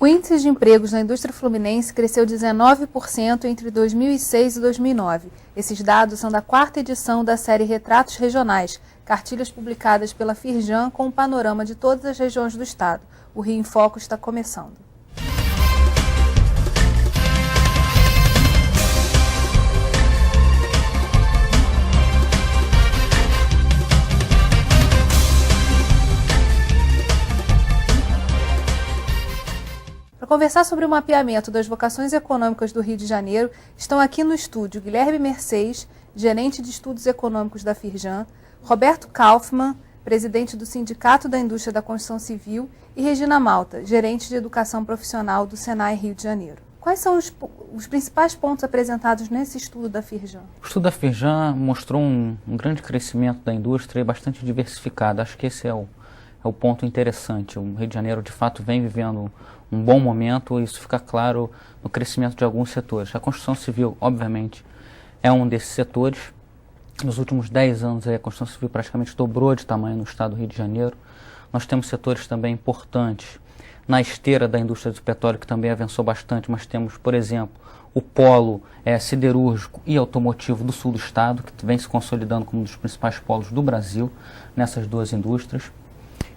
O índice de empregos na indústria fluminense cresceu 19% entre 2006 e 2009. Esses dados são da 4ª edição da série Retratos Regionais, cartilhas publicadas pela Firjan com um panorama de todas as regiões do estado. O Rio em Foco está começando. Para conversar sobre o mapeamento das vocações econômicas do Rio de Janeiro, estão aqui no estúdio Guilherme Mercedes, gerente de estudos econômicos da Firjan, Roberto Kaufmann, presidente do Sindicato da Indústria da Construção Civil, e Regina Malta, gerente de educação profissional do Senai Rio de Janeiro. Quais são os principais pontos apresentados nesse estudo da Firjan? O estudo da Firjan mostrou um grande crescimento da indústria e bastante diversificado. Acho que esse é o ponto interessante. O Rio de Janeiro, de fato, vem vivendo um bom momento, e isso fica claro no crescimento de alguns setores. A construção civil, obviamente, é um desses setores. Nos últimos 10 anos, a construção civil praticamente dobrou de tamanho no estado do Rio de Janeiro. Nós temos setores também importantes na esteira da indústria do petróleo, que também avançou bastante, mas temos, por exemplo, o polo siderúrgico e automotivo do sul do estado, que vem se consolidando como um dos principais polos do Brasil nessas duas indústrias.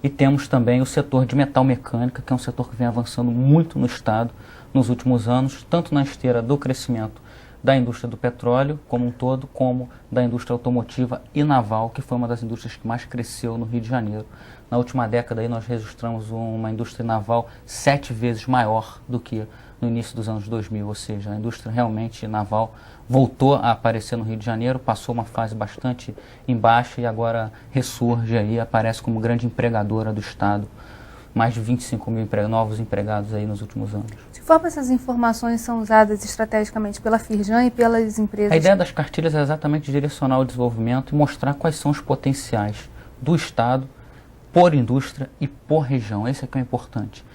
E temos também o setor de metal mecânica, que é um setor que vem avançando muito no estado nos últimos anos, tanto na esteira do crescimento da indústria do petróleo como um todo, como da indústria automotiva e naval, que foi uma das indústrias que mais cresceu no Rio de Janeiro. Na última década aí nós registramos uma indústria naval 7 vezes maior do que no início dos anos 2000, ou seja, a indústria realmente naval voltou a aparecer no Rio de Janeiro, passou uma fase bastante em baixa e agora ressurge aí, aparece como grande empregadora do estado. Mais de 25 mil novos empregados aí nos últimos anos. De que forma essas informações são usadas estrategicamente pela Firjan e pelas empresas? A ideia das cartilhas é exatamente direcionar o desenvolvimento e mostrar quais são os potenciais do estado por indústria e por região. Esse é que é o importante.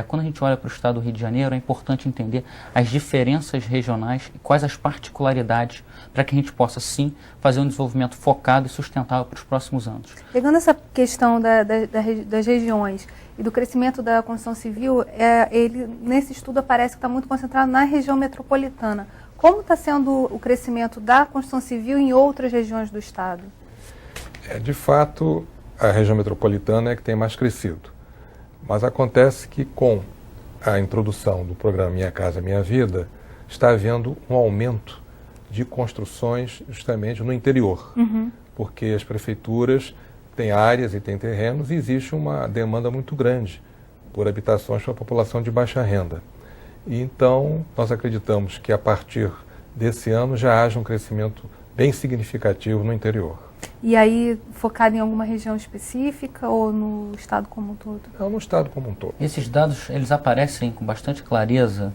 Quando a gente olha para o estado do Rio de Janeiro, é importante entender as diferenças regionais e quais as particularidades para que a gente possa, sim, fazer um desenvolvimento focado e sustentável para os próximos anos. Pegando essa questão das regiões e do crescimento da construção civil, ele nesse estudo aparece que está muito concentrado na região metropolitana. Como está sendo o crescimento da construção civil em outras regiões do estado? De fato, a região metropolitana é que tem mais crescido. Mas acontece que com a introdução do programa Minha Casa Minha Vida, está havendo um aumento de construções justamente no interior. Porque as prefeituras têm áreas e têm terrenos e existe uma demanda muito grande por habitações para a população de baixa renda. E então, nós acreditamos que a partir desse ano já haja um crescimento bem significativo no interior. E aí, focado em alguma região específica ou no estado como um todo? Não, no estado como um todo. Esses dados, eles aparecem com bastante clareza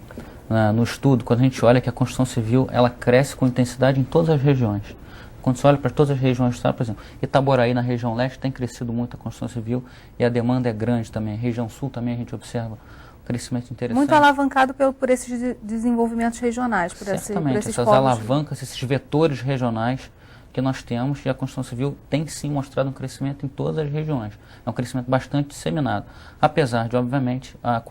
no estudo, quando a gente olha que a construção civil, ela cresce com intensidade em todas as regiões. Quando você olha para todas as regiões do estado, por exemplo, Itaboraí, na região leste, tem crescido muito a construção civil e a demanda é grande também. A região sul também a gente observa um crescimento interessante. Muito alavancado por esses desenvolvimentos regionais, por Certamente, esses essas polos. alavancas, esses vetores regionais que nós temos, e a construção civil tem sim mostrado um crescimento em todas as regiões. É um crescimento bastante disseminado, apesar de, obviamente, a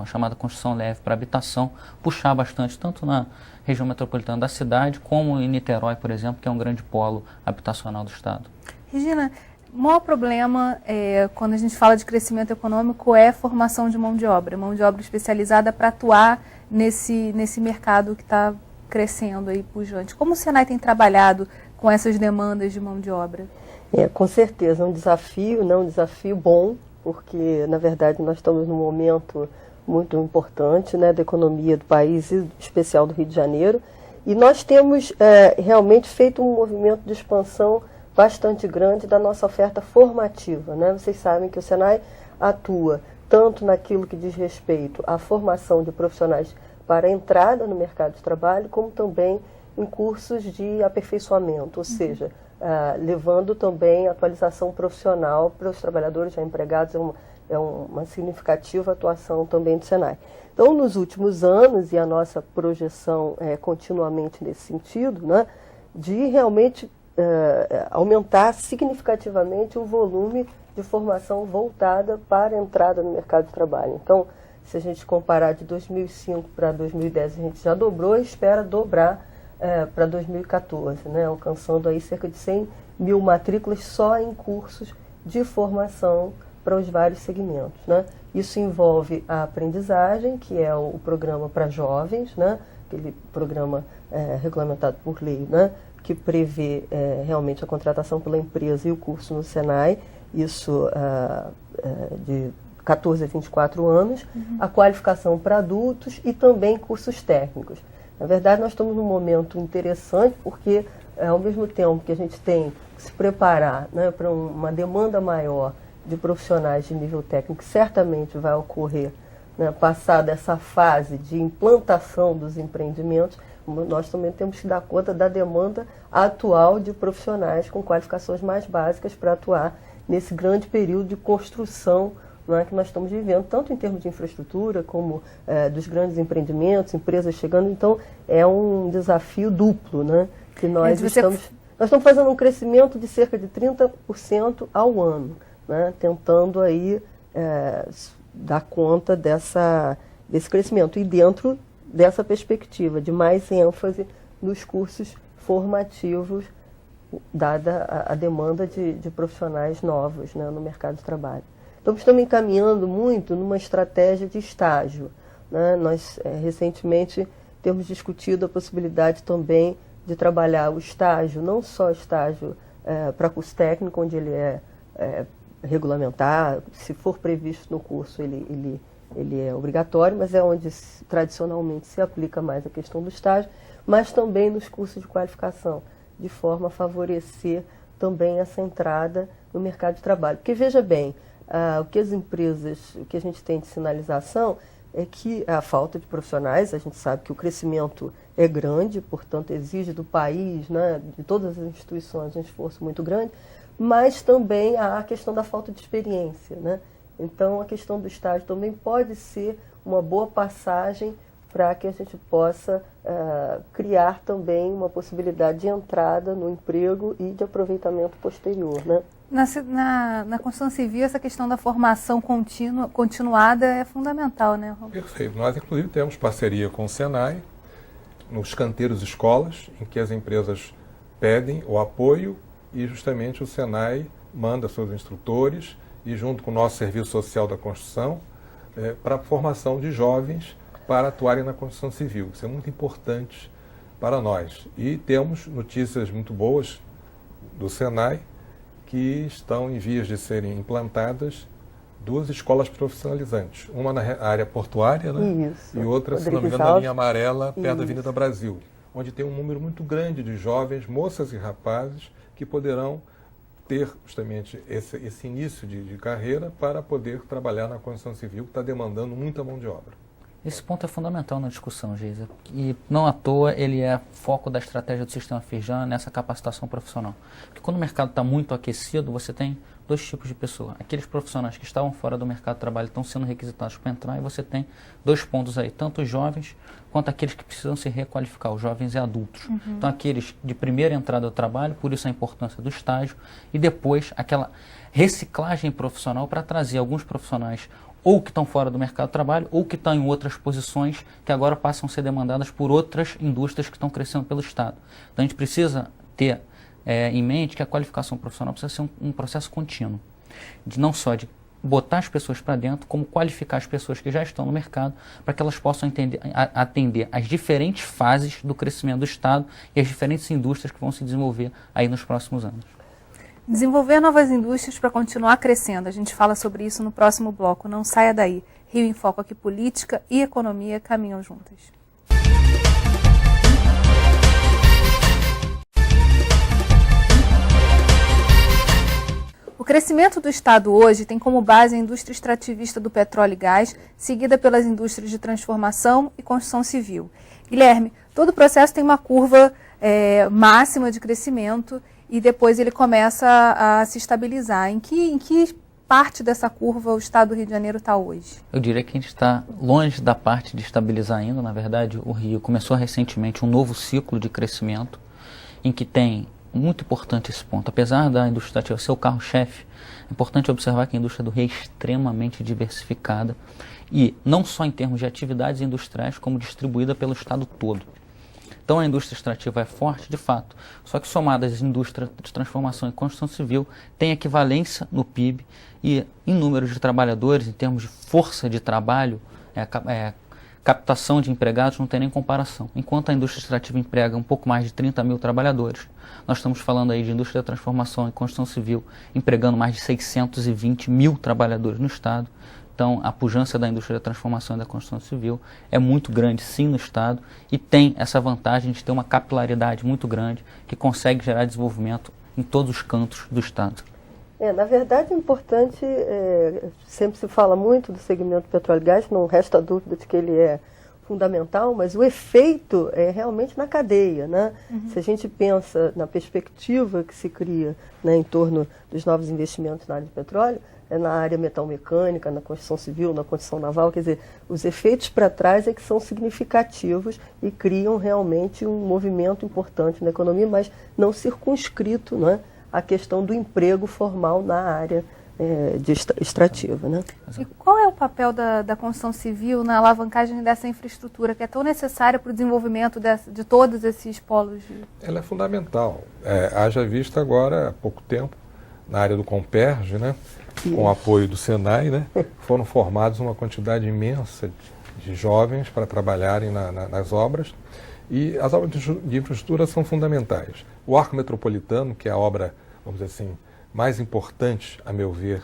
chamada construção leve para habitação, puxar bastante, tanto na região metropolitana da cidade, como em Niterói, por exemplo, que é um grande polo habitacional do estado. Regina, o maior problema quando a gente fala de crescimento econômico é a formação de mão de obra especializada para atuar nesse mercado que está crescendo aí pujante. Como o Senai tem trabalhado com essas demandas de mão de obra? Com certeza, um desafio bom, porque, na verdade, nós estamos num momento muito importante, né, da economia do país, e em especial do Rio de Janeiro, e nós temos realmente feito um movimento de expansão bastante grande da nossa oferta formativa, né? Vocês sabem que o Senai atua tanto naquilo que diz respeito à formação de profissionais para a entrada no mercado de trabalho, como também em cursos de aperfeiçoamento, ou seja, levando também atualização profissional para os trabalhadores já empregados, é uma significativa atuação também do Senai. Então, nos últimos anos, e a nossa projeção é continuamente nesse sentido, né, de realmente aumentar significativamente o volume de formação voltada para a entrada no mercado de trabalho. Então, Se a gente comparar de 2005 para 2010, a gente já dobrou e espera dobrar para 2014, né? Alcançando aí cerca de 100 mil matrículas só em cursos de formação para os vários segmentos, né? Isso envolve a aprendizagem, que é o programa para jovens, né? Aquele programa regulamentado por lei, né? Que prevê realmente a contratação pela empresa e o curso no Senai, isso de 14 a 24 anos, a qualificação para adultos e também cursos técnicos. Na verdade, nós estamos num momento interessante porque, ao mesmo tempo que a gente tem que se preparar, né, para uma demanda maior de profissionais de nível técnico, que certamente vai ocorrer, né, passada essa fase de implantação dos empreendimentos, nós também temos que dar conta da demanda atual de profissionais com qualificações mais básicas para atuar nesse grande período de construção, né, que nós estamos vivendo, tanto em termos de infraestrutura como dos grandes empreendimentos, empresas chegando. Então, é um desafio duplo, né, que nós estamos fazendo um crescimento de cerca de 30% ao ano, né, tentando aí dar conta desse crescimento e dentro dessa perspectiva de mais ênfase nos cursos formativos, dada a demanda de profissionais novos, né, no mercado de trabalho. Então, estamos encaminhando muito numa estratégia de estágio, né? Nós, recentemente, temos discutido a possibilidade também de trabalhar o estágio, não só estágio para curso técnico, onde ele é regulamentar, se for previsto no curso, ele é obrigatório, mas é onde tradicionalmente se aplica mais a questão do estágio, mas também nos cursos de qualificação, de forma a favorecer também essa entrada no mercado de trabalho. Porque, veja bem, o que a gente tem de sinalização é que a falta de profissionais, a gente sabe que o crescimento é grande, portanto exige do país, né, de todas as instituições, um esforço muito grande, mas também há a questão da falta de experiência, né? Então, a questão do estágio também pode ser uma boa passagem para que a gente possa criar também uma possibilidade de entrada no emprego e de aproveitamento posterior, né? Na construção civil, essa questão da formação continuada é fundamental, né, Roberto? Perfeito. Nós, inclusive, temos parceria com o Senai, nos canteiros escolas, em que as empresas pedem o apoio e justamente o Senai manda seus instrutores e junto com o nosso Serviço Social da Construção para a formação de jovens para atuarem na construção civil. Isso é muito importante para nós. E temos notícias muito boas do Senai, que estão em vias de serem implantadas 2 escolas profissionalizantes. Uma na área portuária, né? Isso. E outra, se não me engano, na linha amarela, perto da Avenida Brasil, onde tem um número muito grande de jovens, moças e rapazes, que poderão ter justamente esse início de carreira para poder trabalhar na construção civil, que está demandando muita mão de obra. Esse ponto é fundamental na discussão, Geisa, e não à toa ele é foco da estratégia do sistema Firjan nessa capacitação profissional. Porque quando o mercado está muito aquecido, você tem 2 tipos de pessoas. Aqueles profissionais que estavam fora do mercado de trabalho estão sendo requisitados para entrar, e você tem 2 pontos aí, tanto os jovens quanto aqueles que precisam se requalificar, os jovens e adultos. Então, aqueles de primeira entrada ao trabalho, por isso a importância do estágio, e depois aquela reciclagem profissional para trazer alguns profissionais ou que estão fora do mercado de trabalho, ou que estão em outras posições que agora passam a ser demandadas por outras indústrias que estão crescendo pelo Estado. Então, a gente precisa ter em mente que a qualificação profissional precisa ser um processo contínuo, não só de botar as pessoas para dentro, como qualificar as pessoas que já estão no mercado, para que elas possam atender às diferentes fases do crescimento do Estado e as diferentes indústrias que vão se desenvolver aí nos próximos anos. Desenvolver novas indústrias para continuar crescendo. A gente fala sobre isso no próximo bloco. Não saia daí. Rio em Foco, aqui política e economia caminham juntas. O crescimento do Estado hoje tem como base a indústria extrativista do petróleo e gás, seguida pelas indústrias de transformação e construção civil. Guilherme, todo o processo tem uma curva máxima de crescimento e depois ele começa a se estabilizar. Em que parte dessa curva o Estado do Rio de Janeiro está hoje? Eu diria que a gente está longe da parte de estabilizar ainda. Na verdade, o Rio começou recentemente um novo ciclo de crescimento, em que tem muito importante esse ponto. Apesar da indústria extrativa ser o carro-chefe, é importante observar que a indústria do Rio é extremamente diversificada e não só em termos de atividades industriais, como distribuída pelo estado todo. Então a indústria extrativa é forte, de fato, só que somada às indústrias de transformação e construção civil, tem equivalência no PIB e em números de trabalhadores, em termos de força de trabalho, captação de empregados, não tem nem comparação. Enquanto a indústria extrativa emprega um pouco mais de 30 mil trabalhadores, nós estamos falando aí de indústria da transformação e construção civil empregando mais de 620 mil trabalhadores no estado. Então, a pujança da indústria da transformação e da construção civil é muito grande, sim, no estado, e tem essa vantagem de ter uma capilaridade muito grande que consegue gerar desenvolvimento em todos os cantos do estado. Na verdade, é importante, sempre se fala muito do segmento petróleo e gás, não resta dúvida de que ele é fundamental, mas o efeito é realmente na cadeia, né? Se a gente pensa na perspectiva que se cria, né, em torno dos novos investimentos na área de petróleo, na área metalmecânica, na construção civil, na construção naval, quer dizer, os efeitos para trás é que são significativos e criam realmente um movimento importante na economia, mas não circunscrito, né, à questão do emprego formal na área extrativa, né? E qual é o papel da construção civil na alavancagem dessa infraestrutura que é tão necessária para o desenvolvimento de todos esses polos? Ela é fundamental. Haja vista agora, há pouco tempo, na área do Comperj, né, com o apoio do Senai, né, foram formados uma quantidade imensa de jovens para trabalharem nas obras, e as obras de infraestrutura são fundamentais. O Arco Metropolitano, que é a obra, vamos dizer assim, mais importante, a meu ver,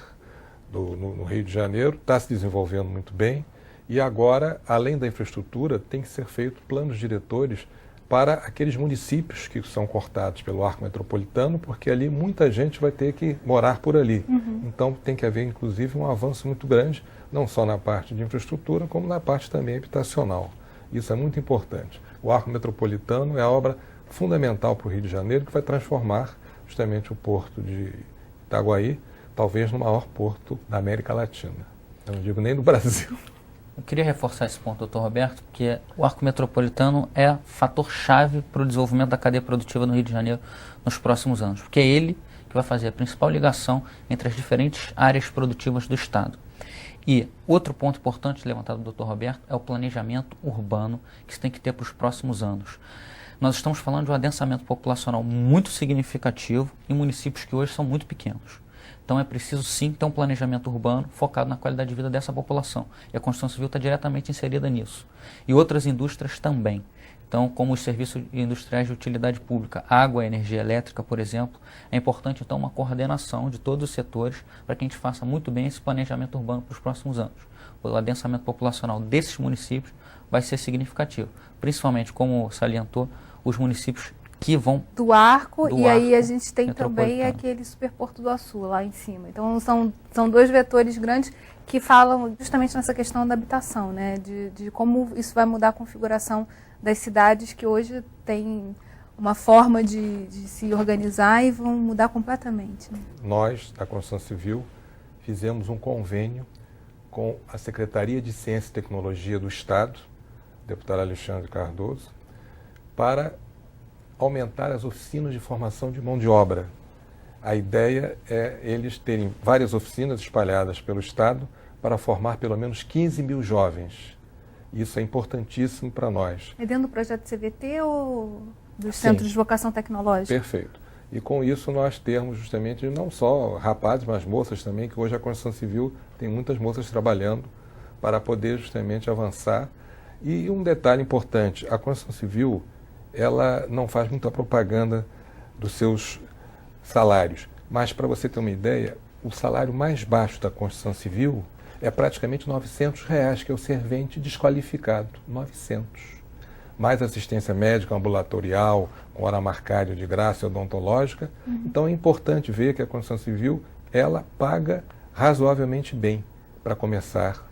no Rio de Janeiro, está se desenvolvendo muito bem, e agora, além da infraestrutura, tem que ser feito planos diretores para aqueles municípios que são cortados pelo Arco Metropolitano, porque ali muita gente vai ter que morar por ali. Então tem que haver, inclusive, um avanço muito grande, não só na parte de infraestrutura, como na parte também habitacional. Isso é muito importante. O Arco Metropolitano é a obra fundamental para o Rio de Janeiro, que vai transformar justamente o porto de Itaguaí, talvez no maior porto da América Latina. Eu não digo nem do Brasil. Eu queria reforçar esse ponto, doutor Roberto, porque o Arco Metropolitano é fator-chave para o desenvolvimento da cadeia produtiva no Rio de Janeiro nos próximos anos, porque é ele que vai fazer a principal ligação entre as diferentes áreas produtivas do estado. E outro ponto importante levantado do Dr. Roberto é o planejamento urbano que se tem que ter para os próximos anos. Nós estamos falando de um adensamento populacional muito significativo em municípios que hoje são muito pequenos. Então é preciso sim ter um planejamento urbano focado na qualidade de vida dessa população. E a construção civil está diretamente inserida nisso. E outras indústrias também. Então, como os serviços industriais de utilidade pública, água e energia elétrica, por exemplo, é importante então uma coordenação de todos os setores para que a gente faça muito bem esse planejamento urbano para os próximos anos. O adensamento populacional desses municípios vai ser significativo, principalmente, como salientou, os municípios que vão do Arco, e aí a gente tem também aquele Superporto do Açu lá em cima. Então são dois vetores grandes que falam justamente nessa questão da habitação, né? De como isso vai mudar a configuração das cidades que hoje têm uma forma de se organizar e vão mudar completamente. Né? Nós, da Construção Civil, fizemos um convênio com a Secretaria de Ciência e Tecnologia do Estado, deputado Alexandre Cardoso, para aumentar as oficinas de formação de mão de obra. A ideia é eles terem várias oficinas espalhadas pelo Estado para formar pelo menos 15 mil jovens. Isso é importantíssimo para nós. É dentro do projeto CVT ou dos centros de vocação tecnológica? Perfeito. E com isso nós termos justamente não só rapazes, mas moças também, que hoje a construção civil tem muitas moças trabalhando para poder justamente avançar. E um detalhe importante, a construção civil ela não faz muita propaganda dos seus salários. Mas, para você ter uma ideia, o salário mais baixo da construção civil é praticamente R$900, que é o servente desqualificado. 900. Mais assistência médica ambulatorial, com hora marcada de graça e odontológica. Então, é importante ver que a construção civil, ela paga razoavelmente bem para começar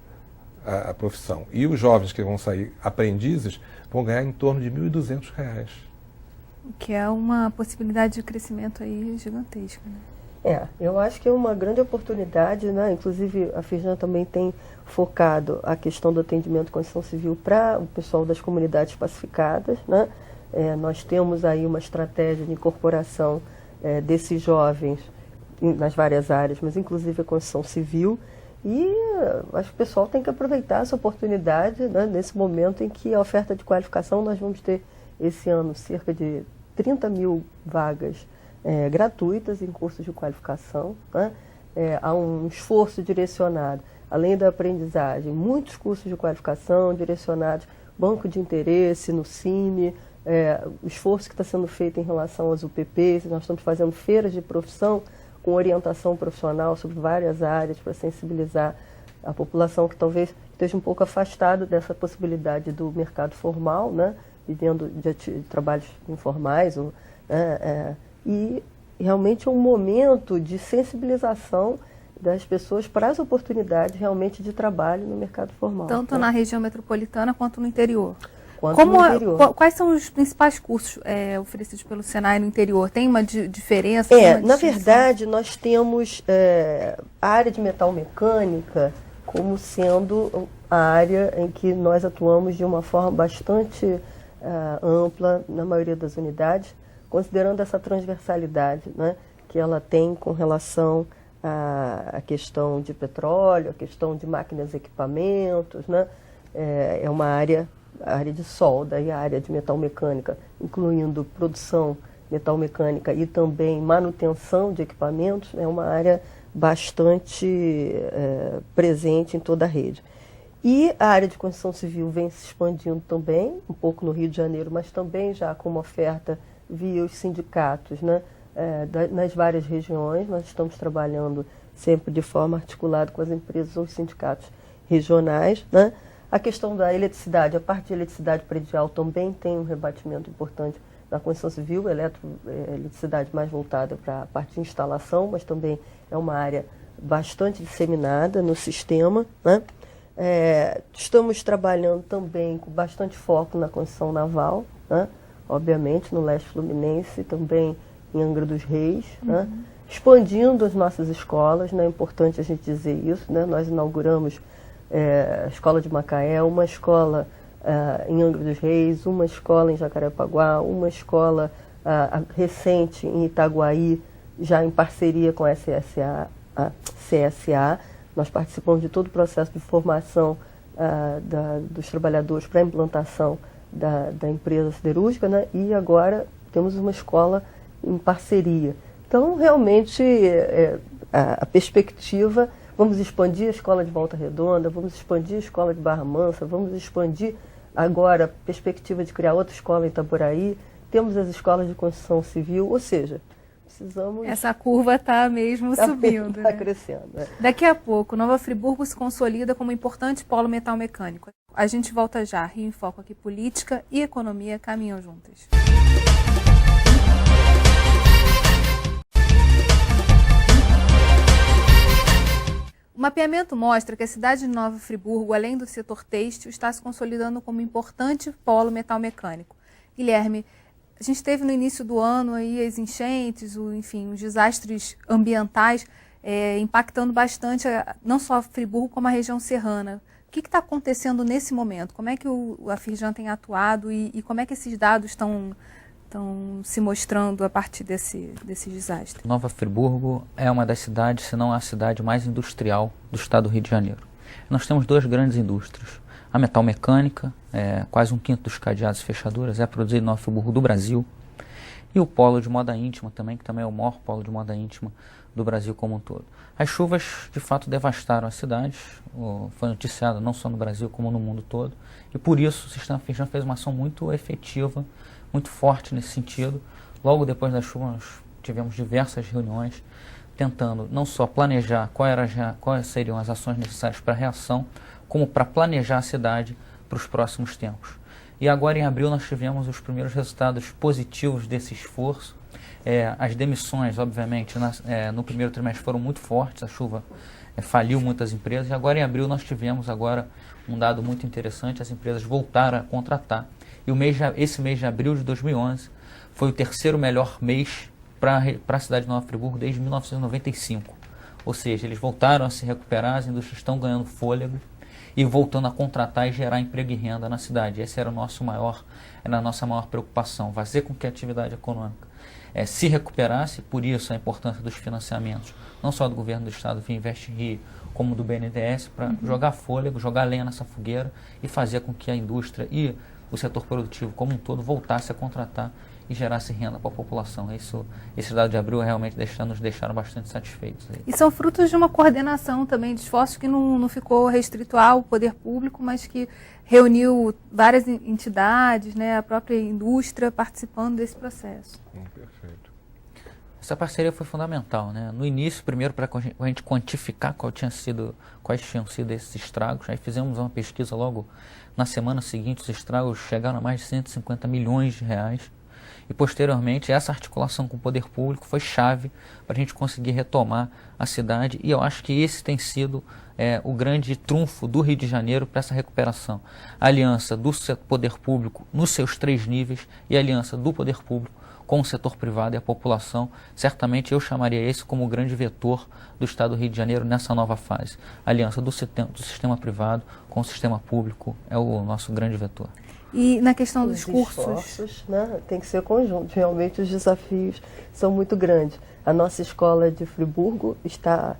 a profissão. E os jovens que vão sair aprendizes vão ganhar em torno de R$1.200. Que é uma possibilidade de crescimento aí gigantesca, né? Eu acho que é uma grande oportunidade, né? Inclusive a Firjan também tem focado a questão do atendimento à construção civil para o pessoal das comunidades pacificadas, né? Nós temos aí uma estratégia de incorporação desses jovens nas várias áreas, mas inclusive a construção civil. E acho que o pessoal tem que aproveitar essa oportunidade, né, nesse momento em que a oferta de qualificação, nós vamos ter esse ano cerca de 30 mil vagas gratuitas em cursos de qualificação. Né? Há um esforço direcionado, além da aprendizagem, muitos cursos de qualificação direcionados, banco de interesse no Cine, o esforço que está sendo feito em relação às UPPs, nós estamos fazendo feiras de profissão com orientação profissional sobre várias áreas para sensibilizar a população que talvez esteja um pouco afastada dessa possibilidade do mercado formal, né, vivendo de trabalhos informais. E realmente é um momento de sensibilização das pessoas para as oportunidades realmente de trabalho no mercado formal. Tanto na região metropolitana quanto no interior. Quais são os principais cursos oferecidos pelo Senai no interior? Tem uma diferença? Na verdade, nós temos a área de metalmecânica como sendo a área em que nós atuamos de uma forma bastante ampla na maioria das unidades, considerando essa transversalidade, né, que ela tem com relação à questão de petróleo, a questão de máquinas e equipamentos, né, é uma área... A área de solda e a área de metalmecânica, incluindo produção metalmecânica e também manutenção de equipamentos, é uma área bastante presente em toda a rede. E a área de construção civil vem se expandindo também, um pouco no Rio de Janeiro, mas também já com uma oferta via os sindicatos, né, nas várias regiões. Nós estamos trabalhando sempre de forma articulada com as empresas ou os sindicatos regionais, né. A questão da eletricidade, a parte de eletricidade predial também tem um rebatimento importante na construção civil, eletricidade mais voltada para a parte de instalação, mas também é uma área bastante disseminada no sistema, né? Estamos trabalhando também com bastante foco na construção naval, né? Obviamente no leste fluminense, também em Angra dos Reis, né? Expandindo as nossas escolas, né? É importante a gente dizer isso, né? Nós inauguramos a Escola de Macaé, uma escola em Angra dos Reis, uma escola em Jacarepaguá, uma escola recente em Itaguaí, já em parceria com a CSA. Nós participamos de todo o processo de formação dos trabalhadores para a implantação da empresa siderúrgica, né? E agora temos uma escola em parceria. Então, realmente, a perspectiva... Vamos expandir a escola de Volta Redonda, vamos expandir a escola de Barra Mansa, vamos expandir agora a perspectiva de criar outra escola em Itaboraí. Temos as escolas de construção civil, ou seja, precisamos... Essa curva está mesmo subindo. Está né? crescendo. Daqui a pouco, Nova Friburgo se consolida como importante polo metalmecânico. A gente volta já. Rio em Foco aqui, política e economia caminham juntas. O mapeamento mostra que a cidade de Nova Friburgo, além do setor têxtil, está se consolidando como importante polo metalmecânico. Guilherme, a gente teve no início do ano aí as enchentes, os desastres ambientais impactando bastante não só a Friburgo como a região serrana. O que está acontecendo nesse momento? Como é que a Firjan tem atuado e como é que esses dados estão se mostrando a partir desse desastre? Nova Friburgo é uma das cidades, se não a cidade mais industrial do estado do Rio de Janeiro. Nós temos duas grandes indústrias. A metalmecânica, quase um quinto dos cadeados e fechaduras, é produzido em Nova Friburgo do Brasil. E o polo de moda íntima também, que também é o maior polo de moda íntima do Brasil como um todo. As chuvas, de fato, devastaram as cidades. Foi noticiado não só no Brasil, como no mundo todo. E por isso o Sistema Firjan fez uma ação muito efetiva, muito forte nesse sentido. Logo depois das chuvas, nós tivemos diversas reuniões tentando não só planejar quais seriam as ações necessárias para a reação, como para planejar a cidade para os próximos tempos. E agora em abril nós tivemos os primeiros resultados positivos desse esforço. As demissões, obviamente, no primeiro trimestre foram muito fortes, a chuva faliu muitas empresas, e agora em abril nós tivemos agora um dado muito interessante, as empresas voltaram a contratar. E esse mês de abril de 2011 foi o terceiro melhor mês para a cidade de Nova Friburgo desde 1995. Ou seja, eles voltaram a se recuperar, as indústrias estão ganhando fôlego e voltando a contratar e gerar emprego e renda na cidade. Essa era a nossa maior preocupação, fazer com que a atividade econômica se recuperasse, por isso a importância dos financiamentos, não só do governo do estado via Invest Rio, como do BNDES, para jogar fôlego, jogar lenha nessa fogueira e fazer com que a indústria e o setor produtivo como um todo voltasse a contratar e gerasse renda para a população. Esse dado de abril realmente nos deixaram bastante satisfeitos. Aí. E são frutos de uma coordenação também de esforços que não ficou restrito ao poder público, mas que reuniu várias entidades, né, a própria indústria participando desse processo. Perfeito. Essa parceria foi fundamental, né? No início, primeiro para a gente quantificar quais tinham sido esses estragos, aí fizemos uma pesquisa logo na semana seguinte, os estragos chegaram a mais de 150 milhões de reais. E posteriormente essa articulação com o poder público foi chave para a gente conseguir retomar a cidade, e eu acho que esse tem sido o grande trunfo do Rio de Janeiro para essa recuperação. A aliança do poder público nos seus 3 níveis e a aliança do poder público com o setor privado e a população. Certamente eu chamaria esse como o grande vetor do estado do Rio de Janeiro nessa nova fase. A aliança do sistema privado com o sistema público é o nosso grande vetor. E na questão dos Os cursos? esforços, né, tem que ser conjunto. Realmente os desafios são muito grandes. A nossa escola de Friburgo está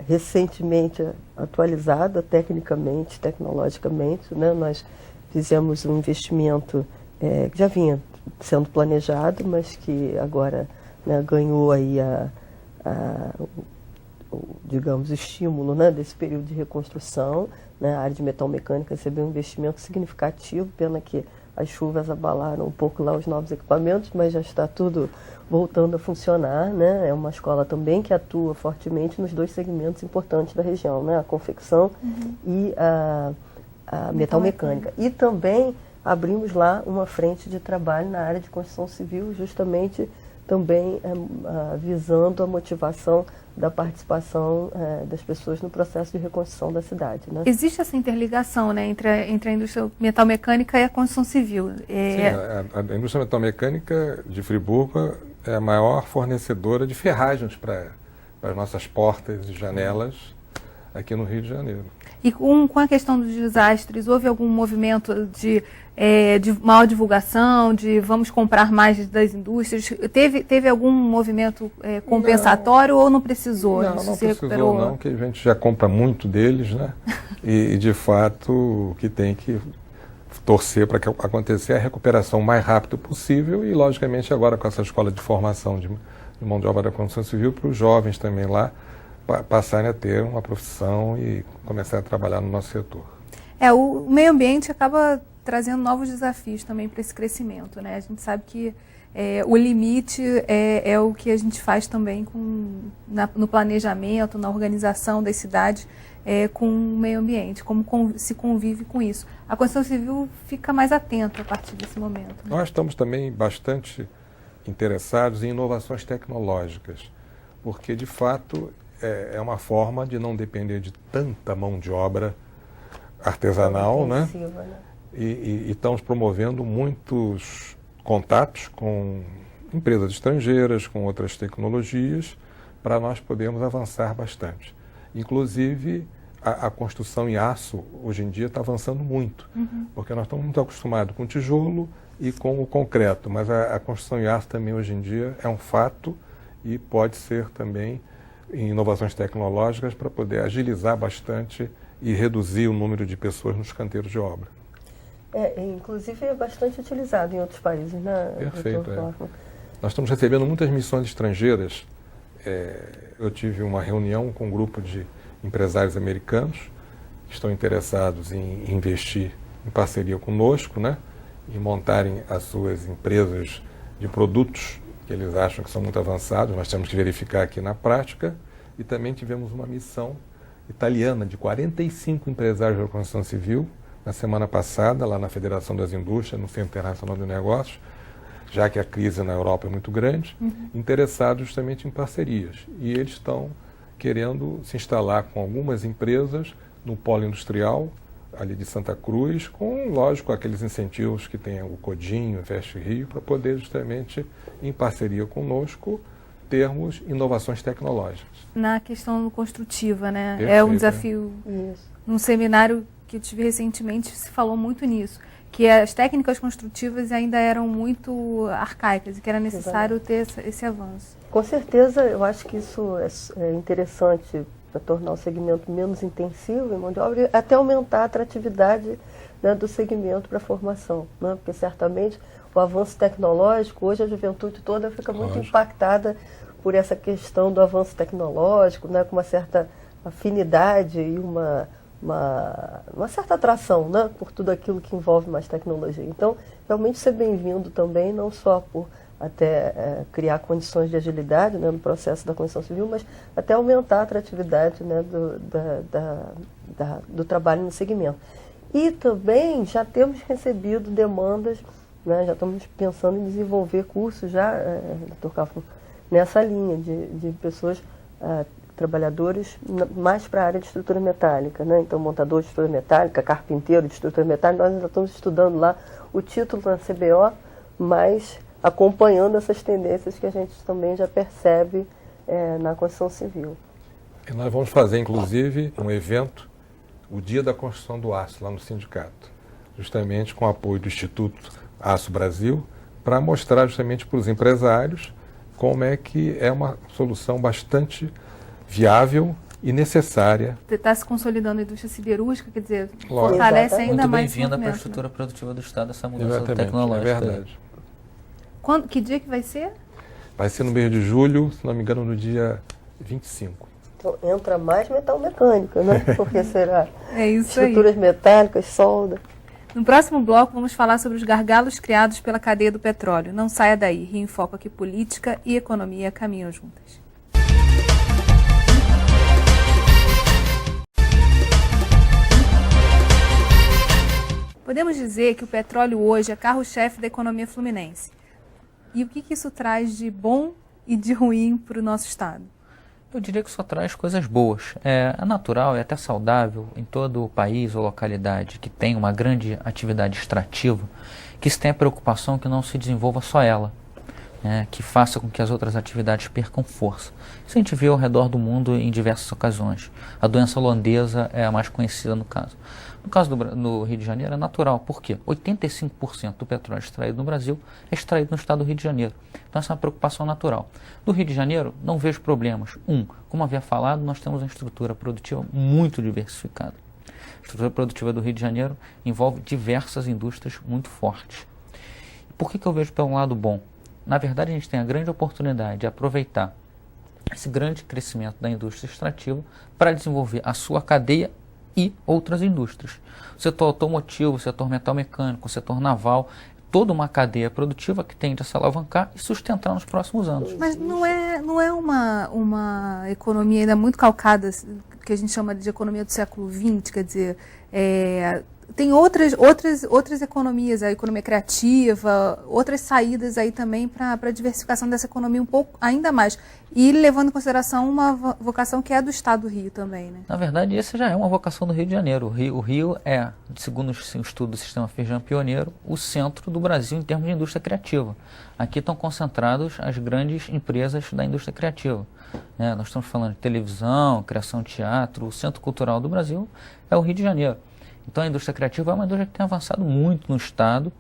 recentemente atualizada tecnicamente, tecnologicamente. Né? Nós fizemos um investimento que já vinha sendo planejado, mas que agora, né, ganhou aí digamos, o estímulo, né, desse período de reconstrução. Né, a área de metal mecânica recebeu um investimento significativo, pena que as chuvas abalaram um pouco lá os novos equipamentos, mas já está tudo voltando a funcionar. Né? É uma escola também que atua fortemente nos 2 segmentos importantes da região, né, a confecção e a metal mecânica. E também abrimos lá uma frente de trabalho na área de construção civil, justamente também visando a motivação da participação das pessoas no processo de reconstrução da cidade. Né? Existe essa interligação, né, entre a indústria metalmecânica e a construção civil? Sim, a indústria metalmecânica de Friburgo é a maior fornecedora de ferragens para as nossas portas e janelas aqui no Rio de Janeiro. E com a questão dos desastres, houve algum movimento de maior divulgação, de vamos comprar mais das indústrias? Teve algum movimento compensatório ou não precisou? Não precisou não, que a gente já compra muito deles, né? e de fato o que tem que torcer para que aconteça a recuperação o mais rápido possível e logicamente agora com essa escola de formação de mão de obra da construção civil para os jovens também lá passarem a ter uma profissão e começar a trabalhar no nosso setor. O meio ambiente acaba trazendo novos desafios também para esse crescimento, né? A gente sabe que o limite é o que a gente faz também no planejamento, na organização das cidades com o meio ambiente, como se convive com isso. A construção civil fica mais atenta a partir desse momento. Né? Nós estamos também bastante interessados em inovações tecnológicas, porque de fato é uma forma de não depender de tanta mão de obra artesanal, né? E estamos promovendo muitos contatos com empresas estrangeiras, com outras tecnologias, para nós podermos avançar bastante. Inclusive, a construção em aço, hoje em dia, está avançando muito, porque nós estamos muito acostumados com o tijolo e com o concreto, mas a construção em aço também, hoje em dia, é um fato e pode ser também em inovações tecnológicas para poder agilizar bastante e reduzir o número de pessoas nos canteiros de obra. Inclusive é bastante utilizado em outros países, né? Perfeito. Nós estamos recebendo muitas missões estrangeiras. Eu tive uma reunião com um grupo de empresários americanos que estão interessados em investir em parceria conosco, né? E montarem as suas empresas de produtos que eles acham que são muito avançados, nós temos que verificar aqui na prática. E também tivemos uma missão italiana de 45 empresários da construção civil, na semana passada, lá na Federação das Indústrias, no Centro Internacional de Negócios, já que a crise na Europa é muito grande, interessados justamente em parcerias. E eles estão querendo se instalar com algumas empresas no polo industrial, ali de Santa Cruz, com, lógico, aqueles incentivos que tem o Codinho, o Invest Rio, para poder justamente, em parceria conosco, termos inovações tecnológicas. Na questão construtiva, né? Perfeito, É um desafio num seminário que eu tive recentemente, se falou muito nisso, que as técnicas construtivas ainda eram muito arcaicas e que era necessário ter esse avanço. Com certeza, eu acho que isso é interessante para tornar o segmento menos intensivo em mão de obra e até aumentar a atratividade, né, do segmento para a formação, né? Porque certamente o avanço tecnológico, hoje a juventude toda fica muito impactada por essa questão do avanço tecnológico, né, com uma certa afinidade e uma certa atração, né, por tudo aquilo que envolve mais tecnologia. Então, realmente ser bem-vindo também, não só por até criar condições de agilidade, né, no processo da construção civil, mas até aumentar a atratividade, né, do trabalho no segmento. E também já temos recebido demandas, né, já estamos pensando em desenvolver cursos já, Dr. Kaufmann, nessa linha de pessoas, trabalhadores mais para a área de estrutura metálica, né? Então, montador de estrutura metálica, carpinteiro de estrutura metálica, nós ainda estamos estudando lá o título na CBO, mas acompanhando essas tendências que a gente também já percebe na construção civil. E nós vamos fazer, inclusive, um evento, o Dia da Construção do Aço, lá no sindicato, justamente com o apoio do Instituto Aço Brasil, para mostrar justamente para os empresários como é que é uma solução bastante viável e necessária. Está se consolidando a indústria siderúrgica, quer dizer, Lógico. fortalece ainda Muito mais bem-vinda para a movimento, estrutura produtiva do Estado, essa mudança Exatamente, tecnológica. é verdade. Que dia que vai ser? Vai ser no mês de julho, se não me engano, no dia 25. Então, entra mais metal mecânica, né? Porque será Isso aí. estruturas metálicas, solda. No próximo bloco, vamos falar sobre os gargalos criados pela cadeia do petróleo. Não saia daí. Rio em Foco aqui, política e economia caminham juntas. Podemos dizer que o petróleo hoje é carro-chefe da economia fluminense. E o que isso traz de bom e de ruim para o nosso estado? Eu diria que só traz coisas boas. É natural e até saudável em todo o país ou localidade que tem uma grande atividade extrativa, que se tenha preocupação que não se desenvolva só ela, que faça com que as outras atividades percam força. Isso a gente vê ao redor do mundo em diversas ocasiões. A doença holandesa é a mais conhecida no caso. No caso do Rio de Janeiro é natural, porque 85% do petróleo extraído no Brasil é extraído no estado do Rio de Janeiro. Então essa é uma preocupação natural. No Rio de Janeiro não vejo problemas. Como havia falado, nós temos uma estrutura produtiva muito diversificada. A estrutura produtiva do Rio de Janeiro envolve diversas indústrias muito fortes. Por que eu vejo pelo lado bom? Na verdade, a gente tem a grande oportunidade de aproveitar esse grande crescimento da indústria extrativa para desenvolver a sua cadeia e outras indústrias. O setor automotivo, o setor metal mecânico, o setor naval, toda uma cadeia produtiva que tende a se alavancar e sustentar nos próximos anos. Mas não é uma economia ainda muito calcada, que a gente chama de economia do século XX, quer dizer, tem outras economias, a economia criativa, outras saídas aí também para a diversificação dessa economia um pouco ainda mais. E levando em consideração uma vocação que é do Estado do Rio também, né? Na verdade, essa já é uma vocação do Rio de Janeiro. O Rio é, segundo o estudo do Sistema Firjan Pioneiro, o centro do Brasil em termos de indústria criativa. Aqui estão concentradas as grandes empresas da indústria criativa. Nós estamos falando de televisão, criação de teatro, o centro cultural do Brasil é o Rio de Janeiro. Então a indústria criativa é uma indústria que tem avançado muito no Estado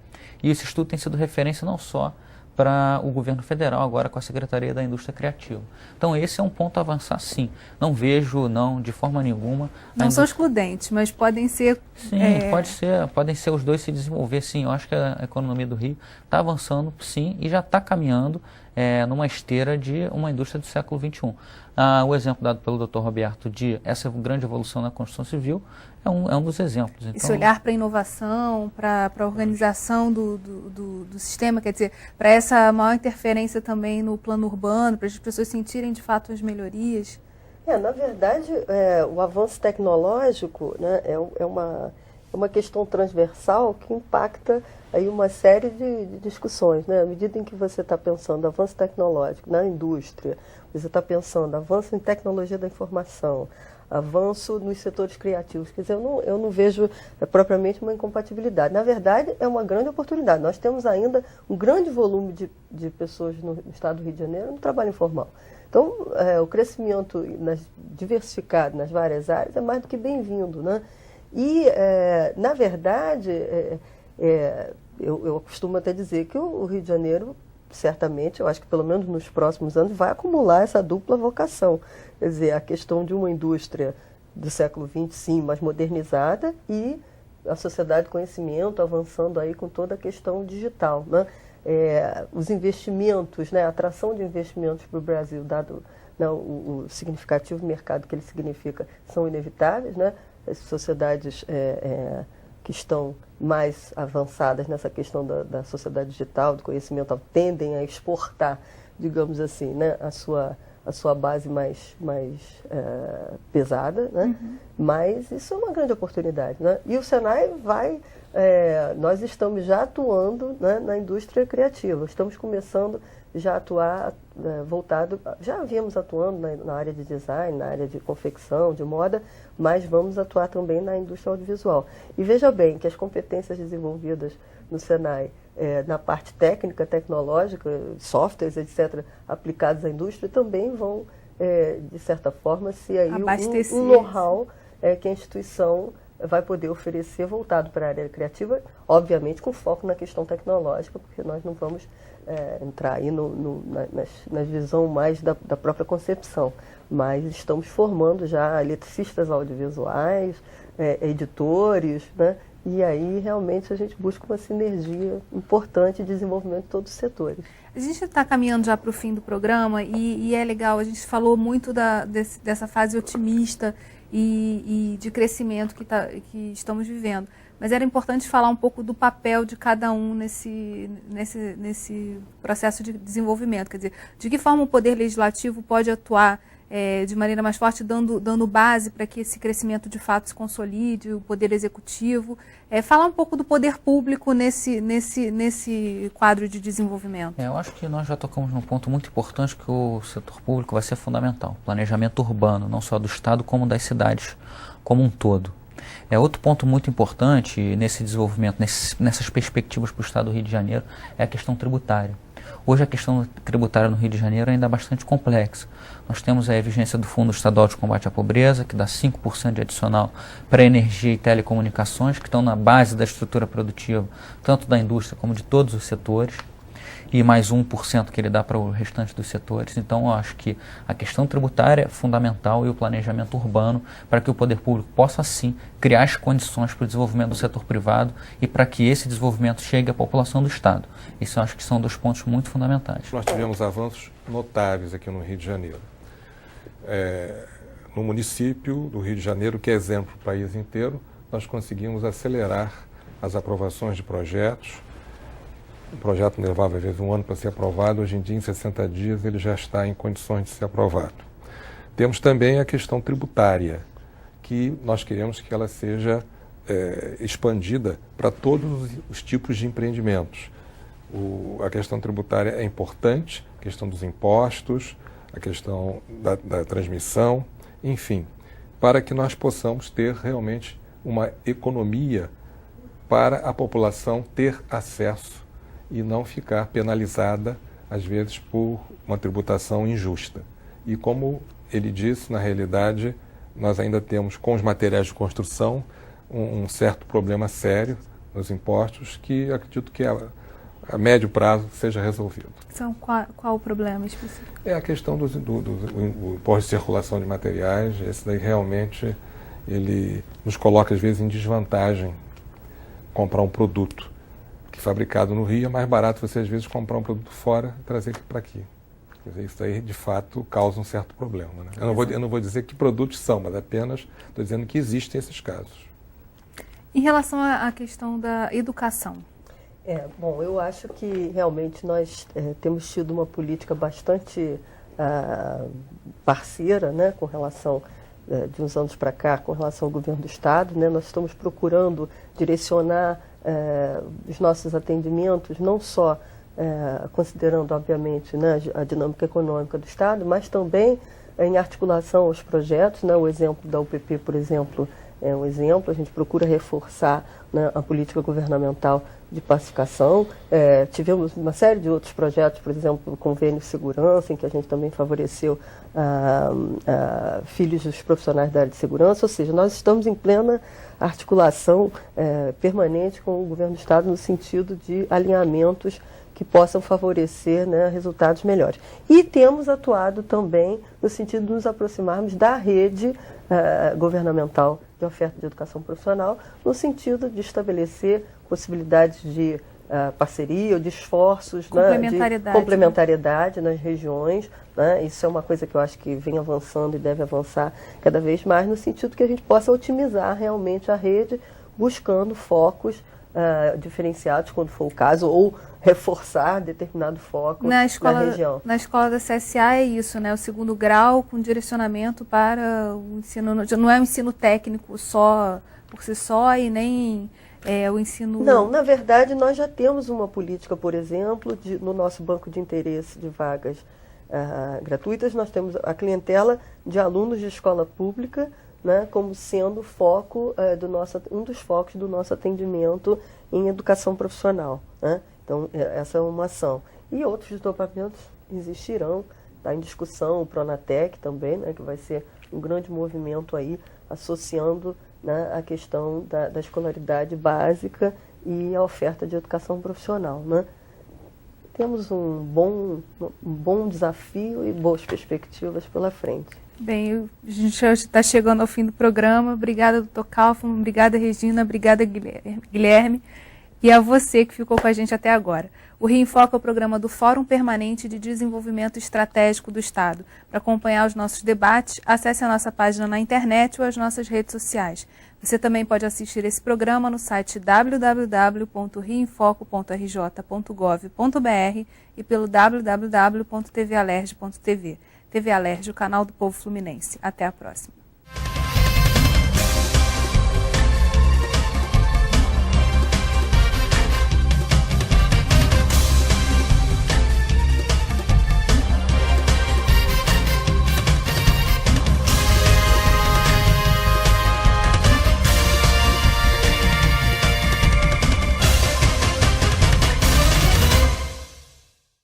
e esse estudo tem sido referência não só para o governo federal, agora com a Secretaria da Indústria Criativa. Então esse é um ponto a avançar sim. Não vejo, de forma nenhuma... Não são excludentes, mas podem ser... Sim, podem ser os dois se desenvolver, sim. Eu acho que a economia do Rio está avançando, sim, e já está caminhando numa esteira de uma indústria do século XXI. O exemplo dado pelo Dr. Roberto de essa grande evolução na construção civil é um dos exemplos. Então, esse olhar para a inovação, para a organização do sistema, quer dizer, para essa maior interferência também no plano urbano, para as pessoas sentirem de fato as melhorias. Na verdade, o avanço tecnológico, né, é uma questão transversal que impacta aí uma série de discussões, né? À medida em que você está pensando avanço tecnológico na indústria, você está pensando avanço em tecnologia da informação, avanço nos setores criativos. Quer dizer, eu não vejo propriamente uma incompatibilidade. Na verdade, é uma grande oportunidade. Nós temos ainda um grande volume de pessoas no estado do Rio de Janeiro no trabalho informal. Então, o crescimento diversificado nas várias áreas é mais do que bem-vindo, né? E, na verdade, eu costumo até dizer que o Rio de Janeiro, certamente, eu acho que pelo menos nos próximos anos, vai acumular essa dupla vocação. Quer dizer, a questão de uma indústria do século XX, sim, mais modernizada, e a sociedade do conhecimento avançando aí com toda a questão digital, né? Os investimentos, né, a atração de investimentos para o Brasil, dado, né, o significativo mercado que ele significa, são inevitáveis, né? As sociedades que estão mais avançadas nessa questão da sociedade digital, do conhecimento, tendem a exportar, digamos assim, né, a sua base mais pesada, né? Mas isso é uma grande oportunidade, né? E o Senai nós estamos já atuando, né, na indústria criativa, estamos começando já a atuar já havíamos atuando na área de design, na área de confecção, de moda, mas vamos atuar também na indústria audiovisual. E veja bem que as competências desenvolvidas no Senai, na parte técnica, tecnológica, softwares, etc., aplicados à indústria, também vão, de certa forma, ser aí um know-how que a instituição vai poder oferecer voltado para a área criativa, obviamente com foco na questão tecnológica, porque nós não vamos entrar aí na visão mais da própria concepção, mas estamos formando já eletricistas audiovisuais, editores, né? E aí realmente a gente busca uma sinergia importante de desenvolvimento de todos os setores. A gente está caminhando já para o fim do programa e é legal, a gente falou muito dessa fase otimista e de crescimento que estamos vivendo. Mas era importante falar um pouco do papel de cada um nesse processo de desenvolvimento. Quer dizer, de que forma o Poder Legislativo pode atuar de maneira mais forte, dando base para que esse crescimento de fato se consolide, o Poder Executivo. Falar um pouco do poder público nesse quadro de desenvolvimento. Eu acho que nós já tocamos num ponto muito importante que o setor público vai ser fundamental. Planejamento urbano, não só do Estado, como das cidades como um todo. Outro ponto muito importante nesse desenvolvimento, nessas perspectivas para o Estado do Rio de Janeiro, é a questão tributária. Hoje a questão tributária no Rio de Janeiro ainda é bastante complexa. Nós temos a vigência do Fundo Estadual de Combate à Pobreza, que dá 5% de adicional para energia e telecomunicações, que estão na base da estrutura produtiva, tanto da indústria como de todos os setores, e mais 1% que ele dá para o restante dos setores. Então, eu acho que a questão tributária é fundamental e o planejamento urbano para que o poder público possa, sim, criar as condições para o desenvolvimento do setor privado e para que esse desenvolvimento chegue à população do Estado. Isso eu acho que são dois pontos muito fundamentais. Nós tivemos avanços notáveis aqui no Rio de Janeiro. No município do Rio de Janeiro, que é exemplo para o país inteiro, nós conseguimos acelerar as aprovações de projetos. O projeto levava, às vezes, um ano para ser aprovado. Hoje em dia, em 60 dias, ele já está em condições de ser aprovado. Temos também a questão tributária, que nós queremos que ela seja expandida para todos os tipos de empreendimentos. A questão tributária é importante, a questão dos impostos, a questão da transmissão, enfim, para que nós possamos ter realmente uma economia para a população ter acesso e não ficar penalizada, às vezes, por uma tributação injusta. E como ele disse, na realidade, nós ainda temos, com os materiais de construção, um certo problema sério nos impostos, que acredito que a médio prazo seja resolvido. Qual o problema específico? É a questão do imposto de circulação de materiais. Esse daí realmente ele nos coloca, às vezes, em desvantagem comprar um produto que fabricado no Rio é mais barato você, às vezes, comprar um produto fora e trazer para aqui. Quer dizer, isso aí, de fato, causa um certo problema, né? Eu não vou dizer que produtos são, mas apenas estou dizendo que existem esses casos. Em relação à questão da educação? Bom, eu acho que realmente nós temos tido uma política bastante parceira, né, com relação de uns anos para cá, com relação ao governo do Estado, né? Nós estamos procurando direcionar os nossos atendimentos, não só considerando, obviamente, né, a dinâmica econômica do Estado, mas também em articulação aos projetos, né? O exemplo da UPP, por exemplo, é um exemplo. A gente procura reforçar, né, a política governamental de pacificação. Tivemos uma série de outros projetos, por exemplo, o convênio de segurança, em que a gente também favoreceu filhos dos profissionais da área de segurança. Ou seja, nós estamos em plena articulação permanente com o governo do Estado no sentido de alinhamentos que possam favorecer, né, resultados melhores. E temos atuado também no sentido de nos aproximarmos da rede governamental de oferta de educação profissional, no sentido de estabelecer possibilidades de parceria ou de esforços, complementariedade, né, de complementariedade nas regiões. Né? Isso é uma coisa que eu acho que vem avançando e deve avançar cada vez mais, no sentido que a gente possa otimizar realmente a rede, buscando focos diferenciados, quando for o caso, ou reforçar determinado foco na região. Na escola da CSA é isso, né? O segundo grau com direcionamento para o ensino, não é um ensino técnico só por si só e nem o ensino... Não, na verdade nós já temos uma política, por exemplo, no nosso banco de interesse de vagas gratuitas, nós temos a clientela de alunos de escola pública, né, como sendo foco um dos focos do nosso atendimento em educação profissional. Né? Então, essa é uma ação. E outros desdobramentos existirão, está em discussão o Pronatec também, né, que vai ser um grande movimento aí, associando, né, a questão da escolaridade básica e a oferta de educação profissional. Né? Temos um bom desafio e boas perspectivas pela frente. Bem, a gente já está chegando ao fim do programa. Obrigada, Dr. Kaufmann, obrigada, Regina, obrigada, Guilherme, e a você que ficou com a gente até agora. O Rio em Foco é o programa do Fórum Permanente de Desenvolvimento Estratégico do Estado. Para acompanhar os nossos debates, acesse a nossa página na internet ou as nossas redes sociais. Você também pode assistir esse programa no site www.rioemfoco.rj.gov.br e pelo www.tvalerj.tv. TV Alerj, o canal do povo fluminense. Até a próxima.